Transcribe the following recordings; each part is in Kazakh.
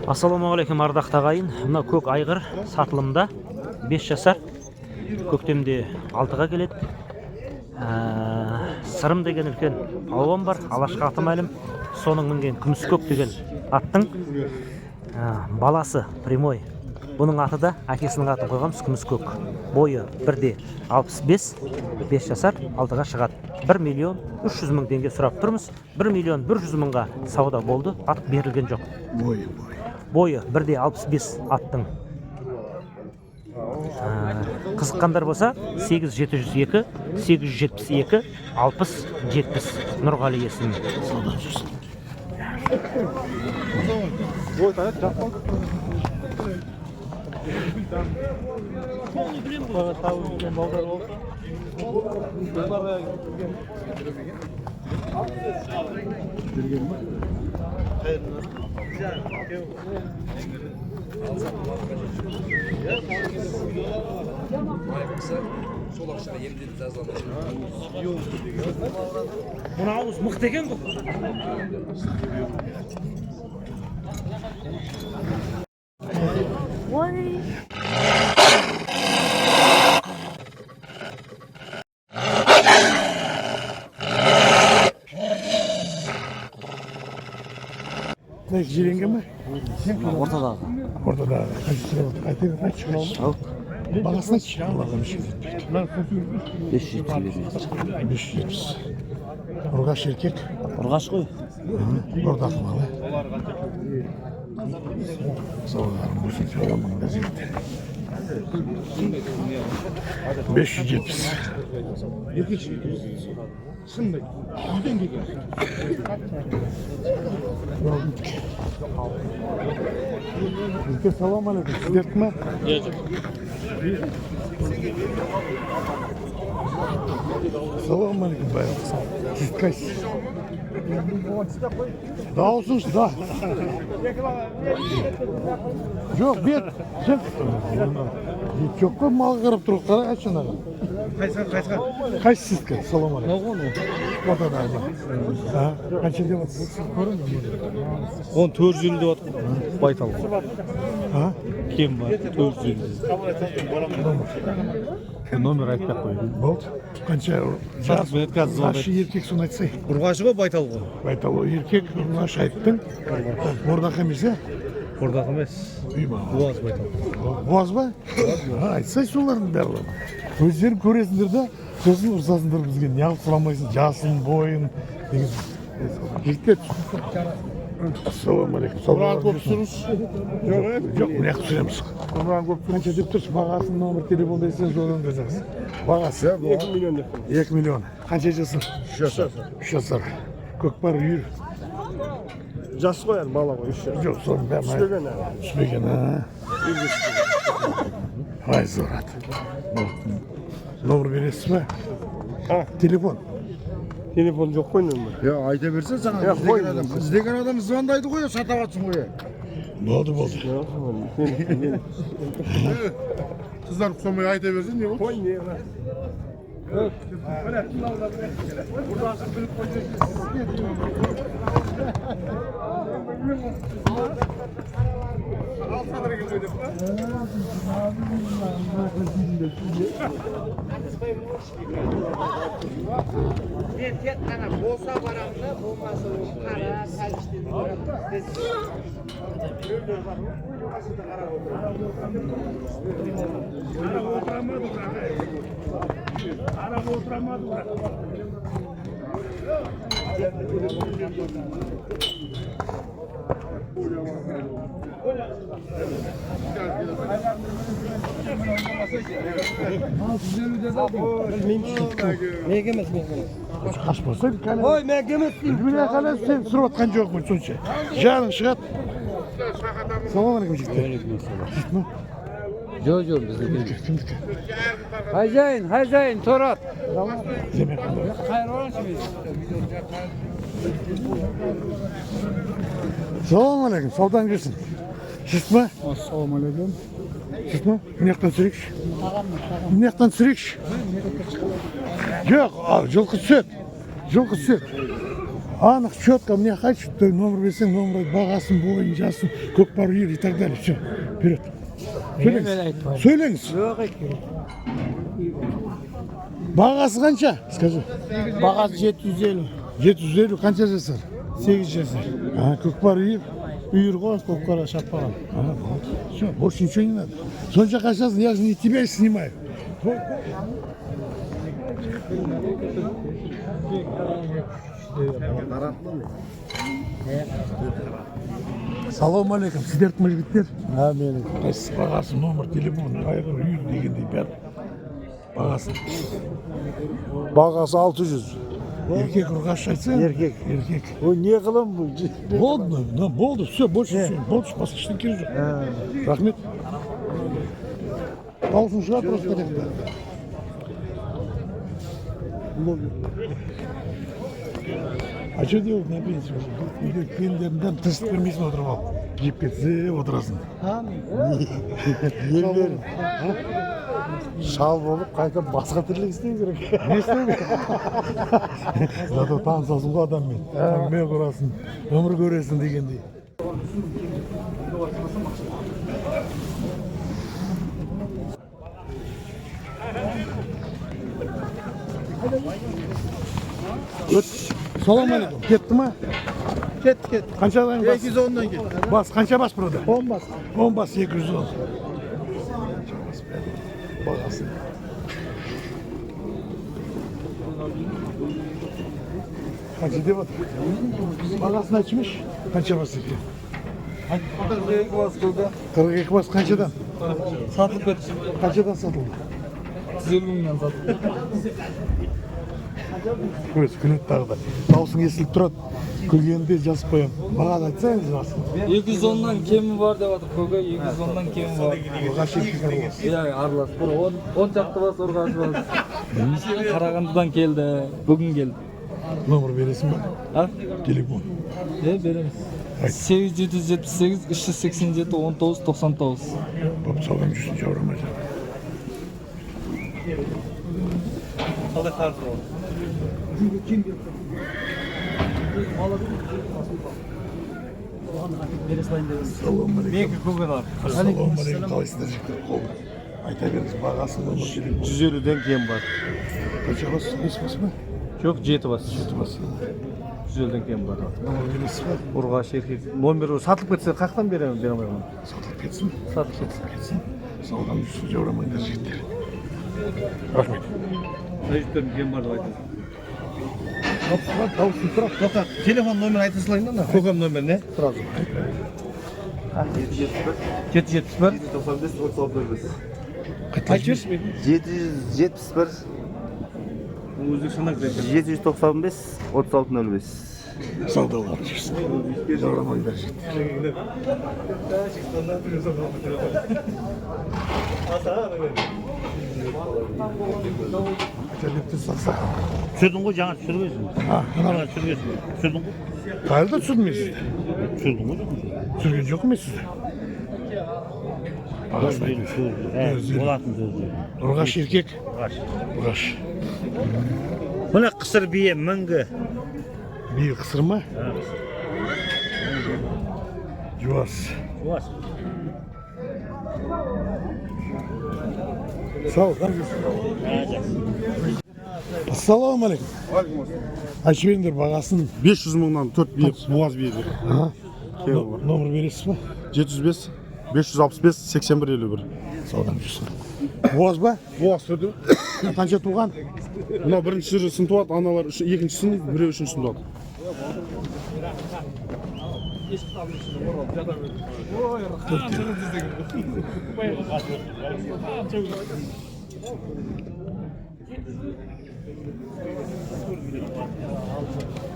Ассалаумағалейкум ардақты ағайын. Мына көк айғыр сатылымда 5 жасар. Көктемде 6-ға келеді. Сырым деген үлкен палуан бар. Алашқа аты мәлім. Соның мінген күміс көк деген аттың баласы прямой. Бұның аты да әкесінің атын қойғанбыз күміс көк. Бойы 1,65, 5 жасар, 6-ға шығады. 1.300.000 теңге сұрап тұрмыз. 1.100.000-ға сауда болды, ат берілген жоқ. Бойы 1,65 аттың. Қызыққандар болса 8702 872 60-70 Нұрғали есімі. Бұны ауыз мықты екен бұл. Жиренге ме? Ортадағы. Қайтып бағасына Аллаға мүшкет. 570. Ұрғаш еркек. Ұрғаш қой. Ұрдақ малы. Сауғарым бұсын жоғамын газетте. 570. Шындай. Үйден кетер. Ülke salam aleyküm. Sizler mi? Salam aleyküm bayram. Siz kaçsınız? Daha olsun işte daha. Yok bir sen çok mu mal kırıp durup kara kaçın kaç siz kaç salam aleyküm. O da aynı. Ha kaç ediyor? 14 yıl diyor baytal. Ha? Kim var? 4 yıl. Номер айтпай қойды. Болды. Қанша жасы еркек соны айтсай. Ұрғашы ба байтал ғой? Байтал еркек ұрғаш айттың. Бордақ емес е? Бордақ емес. Буаз байтал. Буаз ба? Айтсай солардың барлығы. Өздерің көресіңдер да, сосын ұрсасыңдар бізге неғып сұрамайсың, жасын, бойын деген. Жігіттер. Ассалаумағалейкум. Құран көп түсіріңіз. Жоқ, міне түсіреміз. Құран көп Қанша деп тұрсыз, бағасын номер телефонда естен жолдан берсеңіз. Бағасы? 2 миллион деп. 2 миллион. Қанша жасын? 3 жасар. 3 жасар. Көкпар үйір. Жас қой енді бала ғой 3 жасар. Жоқ, соның бәрін Түспеген әлі. түспеген, Ай, зорат. Номер бересіз ба? Телефон. Телефон жоқ қой нөмір. Ya ayda versen sana izlegen adam звондайды ғой, сатап атсың ғой. Болды. Қыздар ұқсамай айта берсең не болды? Қой не бар? Ben tek kana bolsa baramda, bolmasa qara, salishtirib boramiz. Araba oturamadı. Қаш болса, ой, мен кемеспін. Міне қалай сен сұрап атқан жоқпын сонша. Жаның шығады. Салам алейкум жігіттер. Жоқ, біздікі. Хозяин, Торат. Салам алейкум, саудаң келсін. Шыст ма? Ассаламу алейкум. Шыст ма? Міне жақтан сүрекші. Міне жақтан сүрекші. Жоқ, жылқы түсет. Анық, четко, мне хочу, ты номер берсең, номер айт, бағасын, бойын, жасын, көкпар үйір и так далее. Все, вперед. Сөйлеңіз. Жоқ екен. Бағасы қанша? Скажи. Бағасы 750. 750 қанша жасар? 8 жасар. Көкпар үйір. Үйір ғой, көкпар шаппаған. Все, больше ничего не надо. Сонша қашасын, я же не тебя снимаю. Салам алейкум, сіздердің жігіттер? Менің. Қайсысы бағасы, номер, телефон, айғыр, үйір дегендей бәрі. Бағасы. Бағасы 600. Еркек ұрғаш айтса? Еркек. Еркек. Ой, не қылам бұл? Болды, все, больше все. Больше басқа ештеңе керек жоқ. Рахмет. Даусын шығар просто керек. А что делать на пенсию? Үйде пендерімден тырысып бермейсің отырып ал. Жеп кетсе отырасың. Елдер шал болып қайтып басқа тірлік істеу керек. Не істеу керек? Зато танысасың ғой адаммен. Әңгіме құрасың, өмір көресің дегендей. Салам алейкум. Кетті ма? Кетті. Қаншадан бас? 210'dan кетті. Бас, қанша бас burada? 10 бас. 10 бас 210. Бағасы. Қанша деп отыр? Бағасын айтшымыш? Қанша бас екен? 42 бас қылды. 42 бас қаншадан? Сатылып кетті. Қаншадан сатылды? 150 мыңнан сатылды. Көресіз, күледі тағы да. Даусың естіліп тұрады. Күлгенде жазып қоямын. Бағаны айтсаңыз басын. 210'dan kemi var деп атыр көке, 210'dan kemi var. Ұрғаш еркек аралас. Иә, аралас. Бір 10 шақты бас ұрғашы бас. Қарағандыдан келді, бүгін келді. Номер бересің ба? А? Телефон. Береміз. 8778 387 19 99. Бап салам жүрсін жауырма жау. Салам алейкум. Салам алейкум. Қалайсыздар жігіттер? Айта беріңіз, бағасын номер телефон. 150'den кем бар. Қанша бас? 5 бас па? Жоқ, 7 бас. 7 бас. 150'den кем бар. Номер бересіз ба? Ұрғаш еркек. Номері сатылып кетсе қақтан беремін, бере алмаймын. Сатылып кетсін. Сатылып кетсе. Салам жүрсін жауырмаңдар жігіттер. Рахмет. Тәжіптердің кем бар деп айтасың. Даусын тұрады. Тоқтат, телефон номер айта салайын да, көкем номер не? Сразу. 771 Айтшы? 771 Өзік санақ деп. 795 3605. Саудалар жүрсін. Жауырмаңдар жігіттер. Әтелепті сатса. Түсірдің ғой, жаңа түсіргенсің. Жаңа түсіргенсің. Түсірдің ғой. Қайда түсірмейсіз? Түсірдің ғой. Түсірген жоқ емес сізді? Бағасын айтыңыз. Болатын сөзі. Ұрғаш еркек? Ұрғаш. Ұрғаш. Мына қысыр бие мінгі. Бие қысыр ма? Жуас. Жуас. Сау, ассаламу алейкум. Айтшы беріңдер бағасын. 500 мыңнан 4 бие, буаз бие бер. Номер бересіз ба? 705 565 81 51. Саудан жүрсін. Буаз ба? Буаз түрді. Қанша туған? Мына біріншісі туады, аналар екіншісін, біреу үшіншісін туады.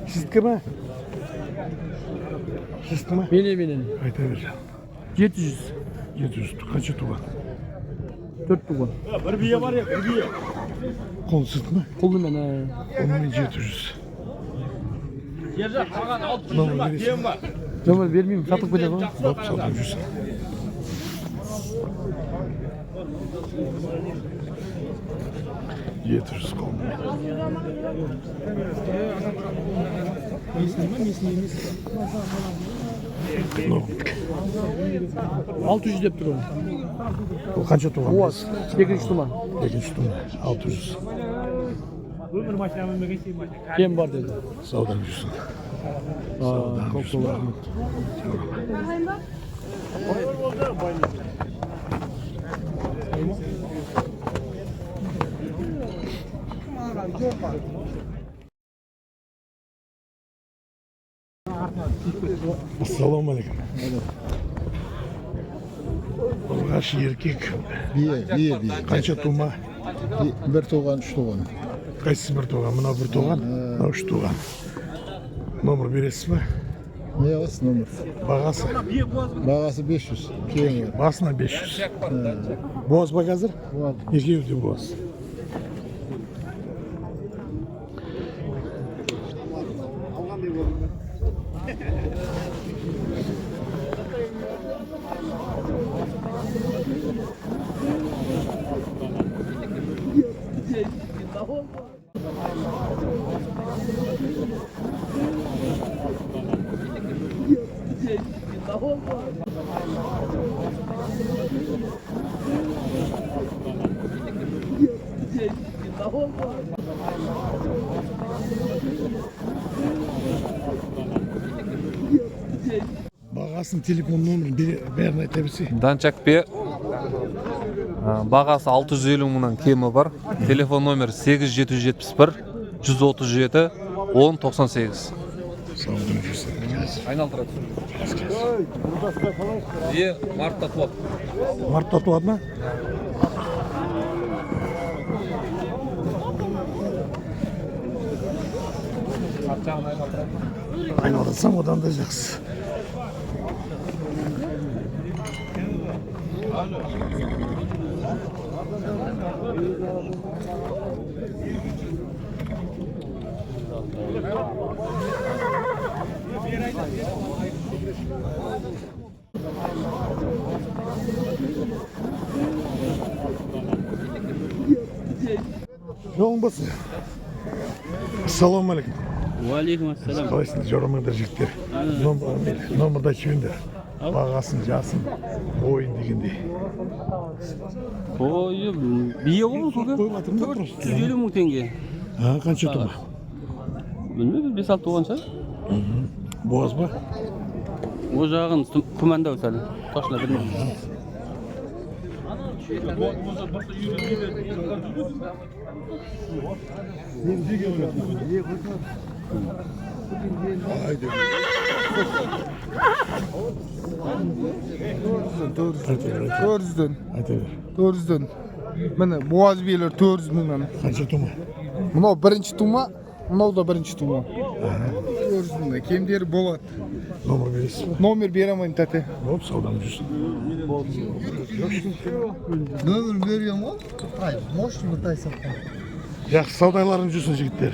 Сіздікі ма? Сіздікі ма? Менен. Айта бер. 700. 700. Қанша туған? 4 туған. Bir biye var ya, bir biye. Қол сіздікі ма? Қолды мен. Онымен 700. Номер бересің ба? Номер бермеймін, сатып кетеді ғой. Бап, сатып жүрсің. Жеті жүз қол. Алты жүз деп тұр оны. Бұл қанша туған? Уаз. Екінші тума. Екінші тума 600. Кем бар деді. Саудан жүрсін. Көп болды. Ассалаумағалейкум. Ұрғаш еркек. Бие. Қанша тума? Bir tuğan, üç tuğan. Қайсысы бір туған? Мынау бір туған, мынау үш туған. Номер бересіз ба? Ne var numara? Бағасы? Bağası 500. Keyin var. Басына 500. Боз ба қазір? Var. Екеуі де боз. Бағасын, телефон номерін бәрін айта берсе. Данчак бе. Бағасы 650 мыңнан кемі бар. Телефон номер 8771 137 1098. Саудан жүрсін. Айналдырады. Мартта туады. Мартта туады ма? Айналдырсам одан да жақсы. Жолың болсын. Ассалаумағалейкум. Уалейкум ассалам. Қалайсыңдар, жорамыңдар жігіттер? Номерді айтып жіберіңдер. Бағасын, жасын, бойын дегендей. Ойы, бие ғой бұл. 450 мың теңге. Қанша тума? Білмейді, 5-6 туған шығар. Боз ба? О жағын күмәнді өтәлі. Тошына білмейді. Haydi. Dördüzdün. Mene boğaz biyeler 400 mingdan. Qancha tuma? Mınau birinchi tuma, mınau da birinchi tuma. 400 mingdan. Kemderi bo'ladi. Nomer beresiz mi? Nomer beraman tate. Hop, savdan жүрсін. Nomer bergan o? Hayır, можешь mı taysan? Жақсы саудайларың жүрсін, жігіттер.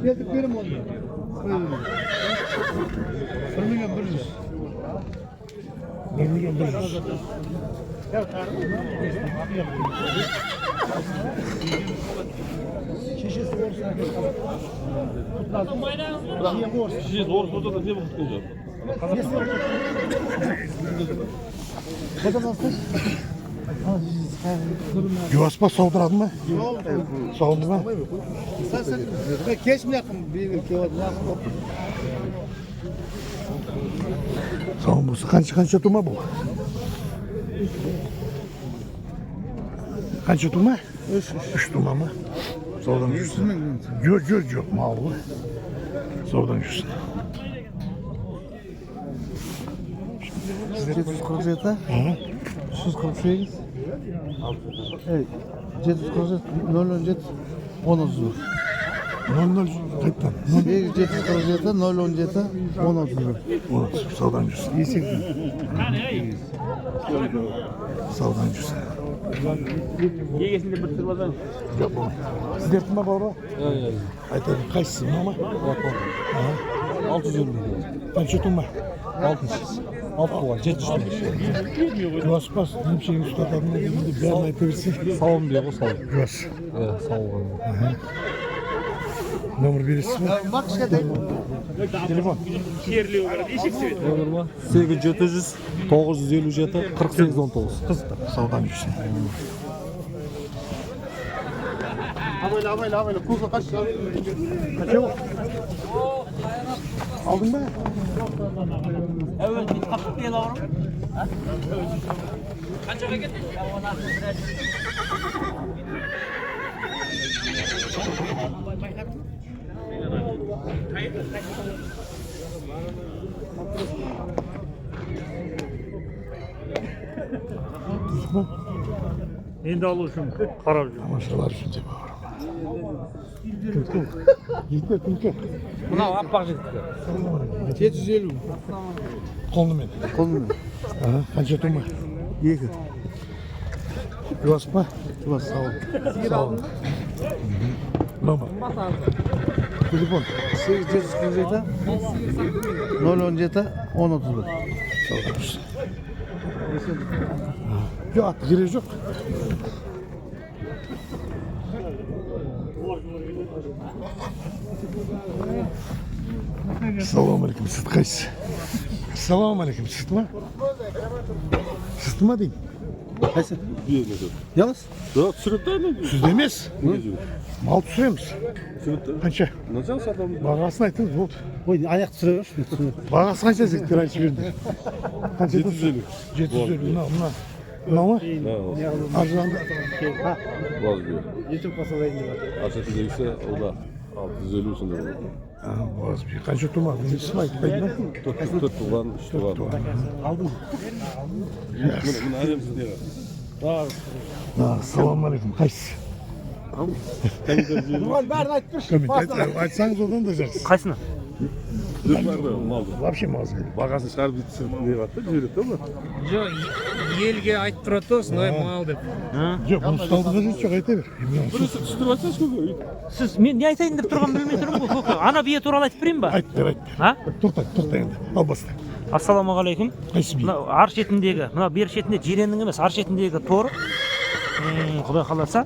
Verdik verim oldu. 1.100.000. 1.100.000. Юаспа саудырады ма? Сауынды ма? Keç mi yakın? Bir kağıt yakın. Сауын болса, қанша тума бұл? Қанша тума? 3 тума ма? Саудан жүрсін. Жоқ, мал ғой. Саудан жүрсін. 747, 348, 747, 017, 10 0-0 қайттан? 747, 017, 10 Саудан жүрсін. Есек. Саудан жүрсін. Егесінде бір түр базар. Жоқ, бұл. Сіздер тума бар ба? Айтады, қайсысы ма? 650 мың. Қанша тума? Alt tuğan, 75. Juaspas, немшеге ұстататын дегенде бәрін айта берсе. Сауын дейді ғой, сауын. Juas. Сауын. Нөмір бересіз бе? Телефон. Номер ма? 8700 957 4819. Қыздар, саудан жүрсін. Абайла, көзі қашты. Алдың ба? Енді алу үшін қарап жүр. Тамашалар үшін деп бауырым. Күнке. Жетті күнке. Мынау аппақ жігіттер. 750. Қолымен. Қанша тума? 2. Juas па? Juas, sağ ol. Номер. Телефон. 8747 017 1031. Саудан жүрсін. Жоқ, аты керек жоқ. Ассалауму алейкум, сіз қайсыз? Ассалауму алейкум, сіз ма? Сіз ма деймін? Қайсы? Ялас? Жоқ, түсіріпті Сіз емес. Мал түсіреміз. Қанша? Мынау сатамын. Бағасын айтыңыз, болды. Ой, аяқ түсіре берші. Бағасы қанша зектер айтшы берді? Қанша? 750. 750. Мынау ма? Ар жағында. YouTube kasada Açık değilse o da 650 sonunda. Boğaz bir. Қанша тума? Несі айтпайды ма? 4 tuğlan, 3 tuğlan. Алдың. Bunu alemsiz diye. Ассалаумағалейкум, қайсысы? Бәрін айтып берші. Комментарий айтсаңыз одан да жақсы. Қайсыны? Dört var mı? Maldı. Вообще мазы. Бағасын шығарып жетсін не қатты жібереді ма? Жоқ, елге айтып тұрады осындай мал деп. Жоқ, бұны ұстаудың қажеті жоқ, айта бер. Бірісі түсіріп айтсаңыз көке. Сіз мен не айтайын деп тұрғанын білмей тұрмын ғой көке. Ана бие туралы айтып берейін ба? Айт бер. А? Тоқта енді. Ал баста. Ассалаумағалейкум. Қайсы бие? Мынау ар шетіндегі, мынау бер шетінде жиреннің емес, ар шетіндегі торы. Құдай қаласа,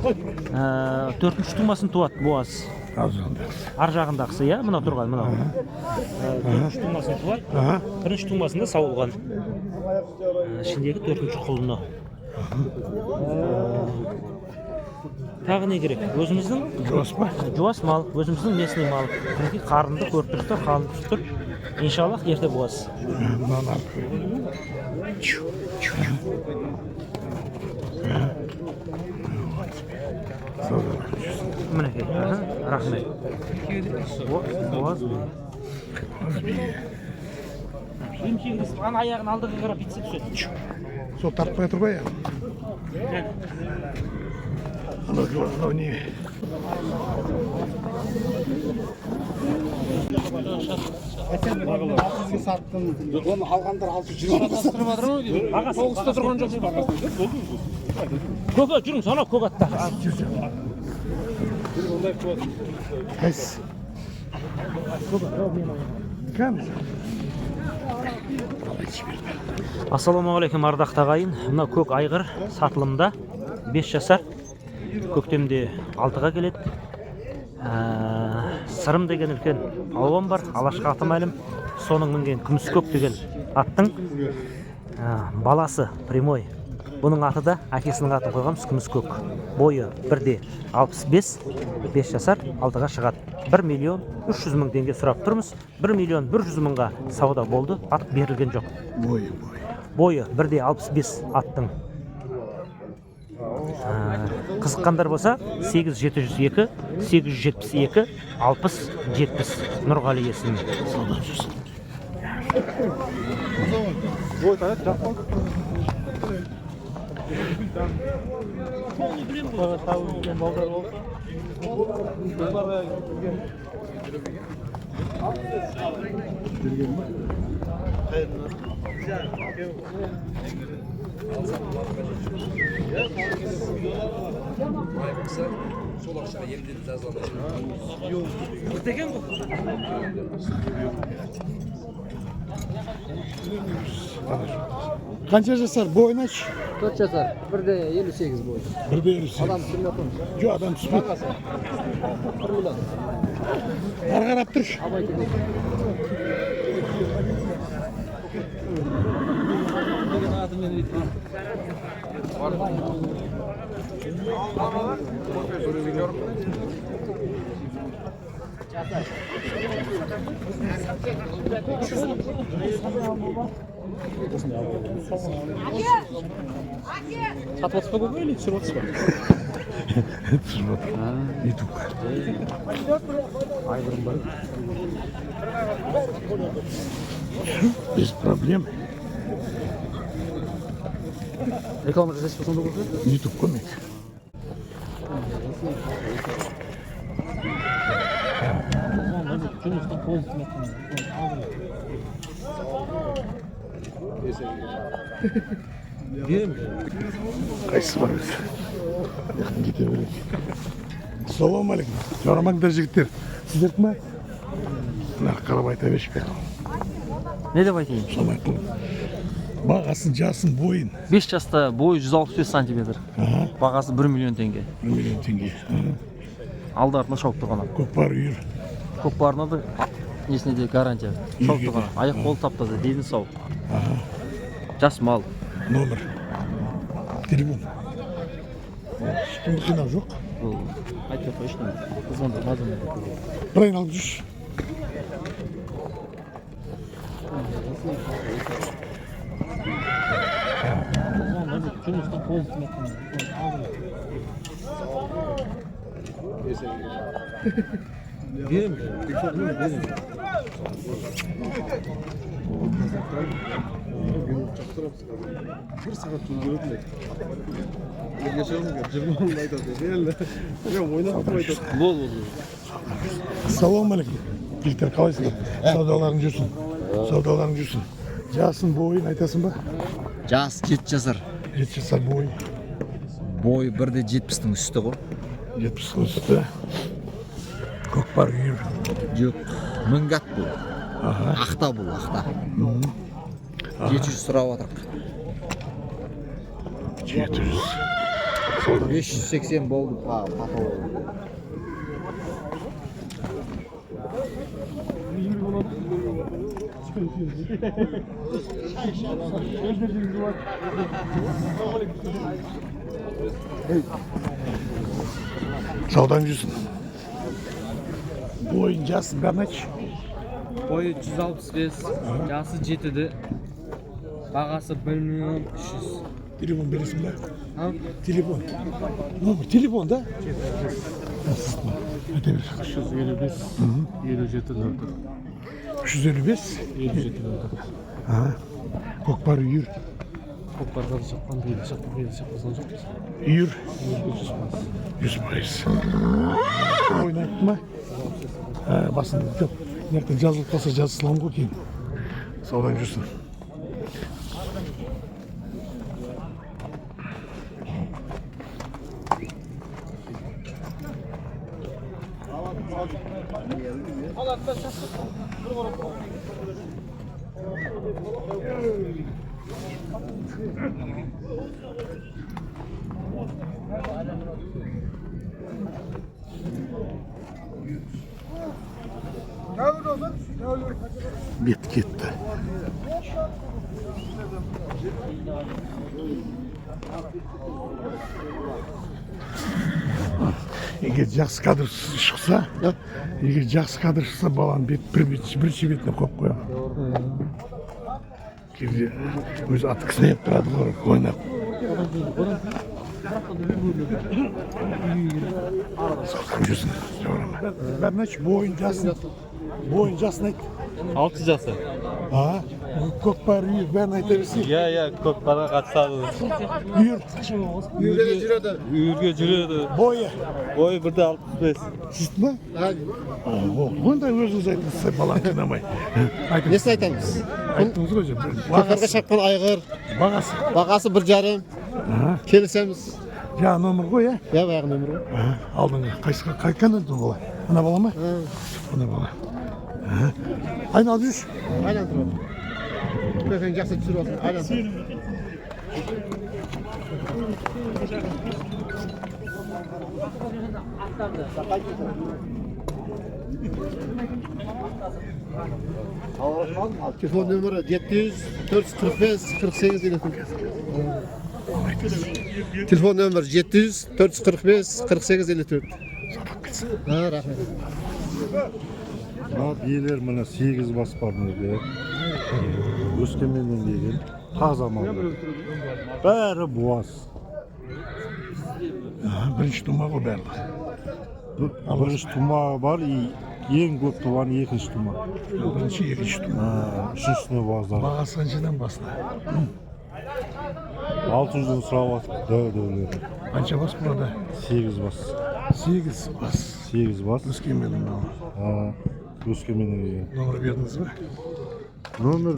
4-ші тумасын туады Боаз. Ар жағындағысы, иә, мынау тұрған, мынау. 4-ші тумасын туады. 1-ші тумасында сауылған. Ішіндегі 4-ші құлыны. Тағы не керек? Өзіміздің Жуас па? жуас мал, өзіміздің местный мал. Мінекей қарынды көріп тұрсыздар, қалын түсіп тұр. Иншаллах ерте Боаз. Мынаны алып қой. Мінекей, рахмет. Боаз. Емшегіңіз ана аяғын алдыға қарап бітсе түседі. Сол тартпай тұрбай ya. Анау не? Сізге саттым. Оны алғандар 620. Бағасы тұрған жоқ. Көке жүріңіз, анау көк атта. Қайсысы? Кәм? Ассалаумағалейкум ардақты ағайын. Мына көк айғыр сатылымда 5 жасар. Көктемде 6-ға келеді. Сырым деген үлкен алуан бар. Алашқа аты мәлім. Соның мінген күміс көк деген аттың баласы прямой. Бұның аты да әкесінің атын қойғанбыз күміс көк. Бойы 1,65, 5 жасар, 6-ға шығады. 1.300.000 теңге сұрап тұрмыз. 1.100.000-ға сауда болды, ат берілген жоқ. Бойы 1,65 аттың. Қызыққандар болса 8702 872 60-70 Нұрғали есімі. Сол ақшаға емдетіп жазыламын. Бітеген бұл. Qancha жасар boynaç? 4 жасар. 1.58 boy. 1.58. Adam түсірмей отырмыз. Жоқ, адам түспейді. 1 миллион. Ары қарап тұршы. Абай келеді. Сатып отырсыз ба көке или түсіріп отырсыз ба? Түсіріп отыр. YouTube. Айғырым бар. Без проблем. Реклама жасайсыз ба сонда көке? YouTube көмек. Қайсысы бар өзі? Яқтан кете берейік. Ассалаумағалейкум. Жарамаңдар жігіттер. Сіздерді ма? Нарық қарап айта берші. Не деп айтайын? Соны айтылым. Бағасын, жасын, бойын. 5 жаста бойы 165 сантиметр. Бағасы 1 миллион теңге. 1 миллион теңге. Алды артына шауып тұрған. Көкпар үйір. Көкпарына да несіне де гарантия. Шауып тұрған. Аяқ қолы таптады, дені сау. Жас мал. Номер. Телефон. Ешкімді қинау жоқ. Бұл айтып қойшын. Звонды мазаны. Бір айналып жүрші. Bir saat tur görüp ne? Geçelim mi? Cebimden aytadı. Değil. Ya oynatып aytadı. Бол. Ассалаумағалейкум. Жігіттер қалайсыңдар? Саудаларың жүрсін. Саудаларың жүрсін. Жасын, бойын айтасың ба? Жас 7 жасар. 7 жасар бой. Бой 1.70-тің үсті ғой. 70 үсті. Көкпар үйір. Жоқ, мыңгат бұл. Ақта бұл, ақта. 700 сұрап атырық. 700. 580 болды. Папа болды. Саудан жүрсін. Бойын, жасын бәрін айтшы. Бойы 165, жасы 7-ді. Бағасы 1 миллион 300. Телефон бересің ба? Телефон. Номер, телефон да? Айта берші. 355 57 4. 355? 57 4. Көкпар үйір. Көкпарға шыққан дейді, шықпаған жоқ. Үйір. 100%. Ойын айтты ма? Басында жоқ. Нерттен жазылып қалса жазылсылам ғой кейін. Саудан жүрсін. Бет кетті. Егер жақсы кадр шықса, баланың бет бірінші бетіне қойып қоямын. Кейде өзі аты кісінеп тұрады ғой, ойнап. Содан жүрсін. Бәрін айтшы, бойын жасын айт. 6 жасы. Көкпар үйір, бәрін айта берсей. Ya көкпарға қатысады. Үйір. Үйірге жүреді. Бойы. Бойы 1.65. Сізді ма? Онда өзіңіз айтыңыз, баланы қинамай. Несін айтамыз? Айттыңыз ғой жеп. Көкпарға шапқан айғыр. Бағасы. Бағасы 1.5. Келісеміз. Жаңа номер ғой, ә? Я баяғы нөмір ғой. Алдыңғы қай каналдың бала? Ана бала ма? Ана бала. Айналып жүрші. Айналып тұрады. Efendim жақсы түсіріп алсын. Aynen. Telefon nömrü 700 445 48 54. Telefon nömrü 700 445 48 54. Ha, rahmet. Биелер мына 8 бас бар мынада. Өскеменнен келген таза мал. Бәрі буаз. Бірінші тума ғой бәрі. Бірінші тума бар, ең көп туған екінші тума. Бірінші, екінші тума. Үшіншісіне буаздар. Бағасы қаншадан басында? 600-ден сұрап атып, дәулері. Қанша бас burada? 8 бас. 8 бас. 8 бас. Өскеменнен мал. Өскеменнен келген. Номер бердіңіз бе? Номер...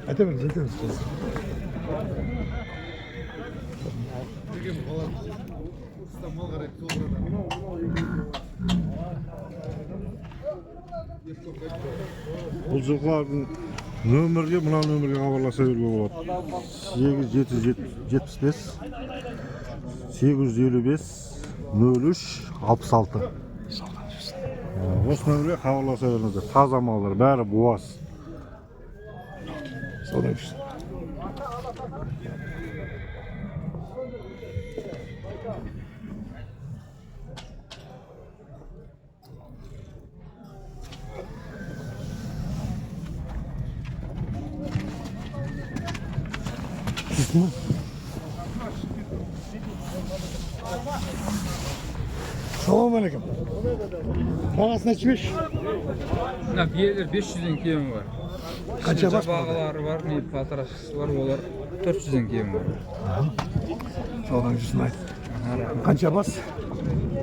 Айта беріңіз. Бұл жылқылардың нөмірге, мына нөмірге хабарласа беруге болады. 8775 855 03 66. Осы нөмірге хабарласа беріңіздер. Таза малдар, бәрі буаз. Содан жүрсін. Салам алейкум. Бағасы нәче беш? Биелер 500-ден кем бар. Қанша бас бағалары бар, не патырашысы бар, олар 400-ден кем бар. Салам жүрсін айт. Қанша бас?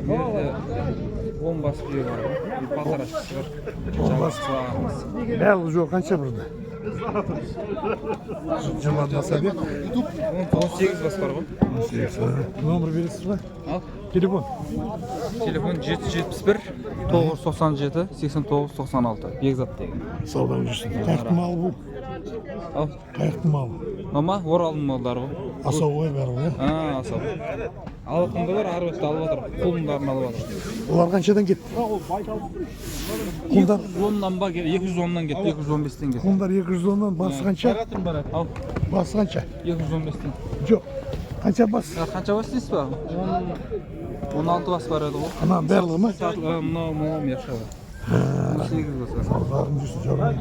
10 бас бие бар, патырашысы бар. 10 бас. Бәлгі жоқ қанша бұрды? Жымадмаса бе? 18 бас бар ғой. Номер бересіз ба? Ал. Телефон? Телефон 771 997 89 96. Бекзат деген. Салам жүрсін. Қайықты малы бұл? Ал. Қайықты малы? Мама, оралдың малдары ғой. Асауғай бәрі ғой? Асау. Алатында бар, ары бетті алып отыр. Құлындарын алып отыр. Олар қаншадан кетті? Құлдар? 210-нан ба, 210-нан кетті, 215-тен кетті. Құлдар 210-нан басы қанша? Ал. Басы қанша? 215-тен. Жоқ. Қанша бас? Қанша бас дейсіз ба? 16 бас бар еді ғой. Ана барлығы ма? Мынау яқшы бар. 8 бас бар. Салғарын жүрсін жоғын.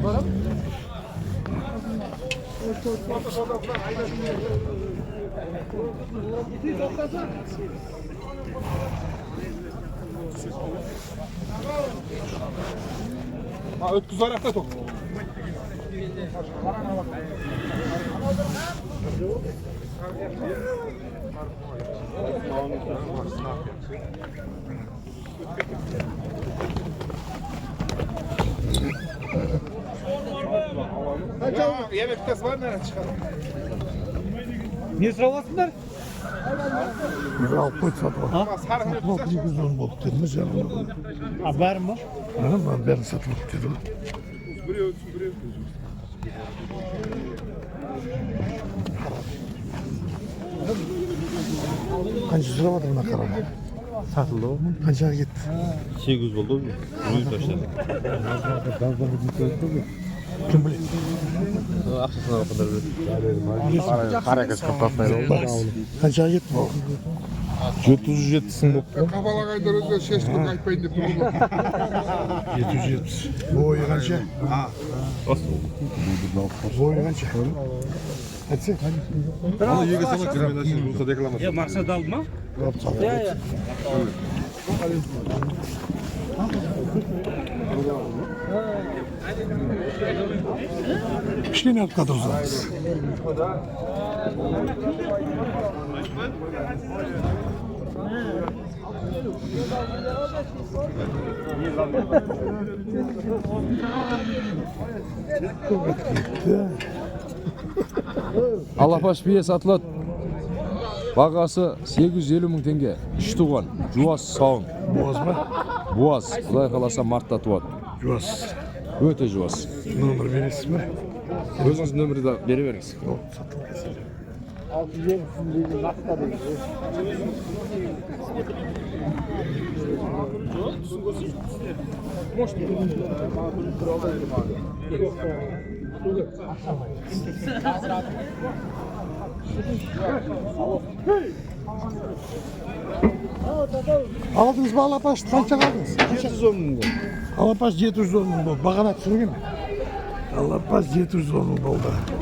Ötküz ayakta top. Yemektes var nereye çıkalım? Не сұраласыңдар? Алып қойды сатып алып. Сатып алып 210 болып деді ме жаңағы? Бәрі ма? Бәрін сатып алып деді ғой. Қанша сұрап жатыр мына қараға? Сатылды ғой. Қаншаға кетті? 800 болды ғой. Үй таштады. Кім біледі? Ақшасына бақындар біледі. Қаракөз қаптатпайды ғой. Қаншаға кетті бұл? 707-сін болып. Kafalar kaydar özür şeşlik ayıpayın deyip durulur. 770. Бойы қанша? Бойы қанша? Айтсай. Аны еге сама кірмедашын болса декламация. Мақсат алды ма? Кішкене алып қатырсаңыз. Алапаш бие сатылады. Бағасы 850 мың теңге. 3 туған. Жуас сауын. Буаз ба? Буаз. Құдай қаласа мартта туады. Жуас. Өте жуас. Номер бересіз бе? Өзіңіздің нөмірді бере беріңіз. Aldınız mı Alapaş'ı kaça aldınız? 710 мың. Alapaş 710 мың болды. Бағана түсірген. Alapaş 710 мың болды.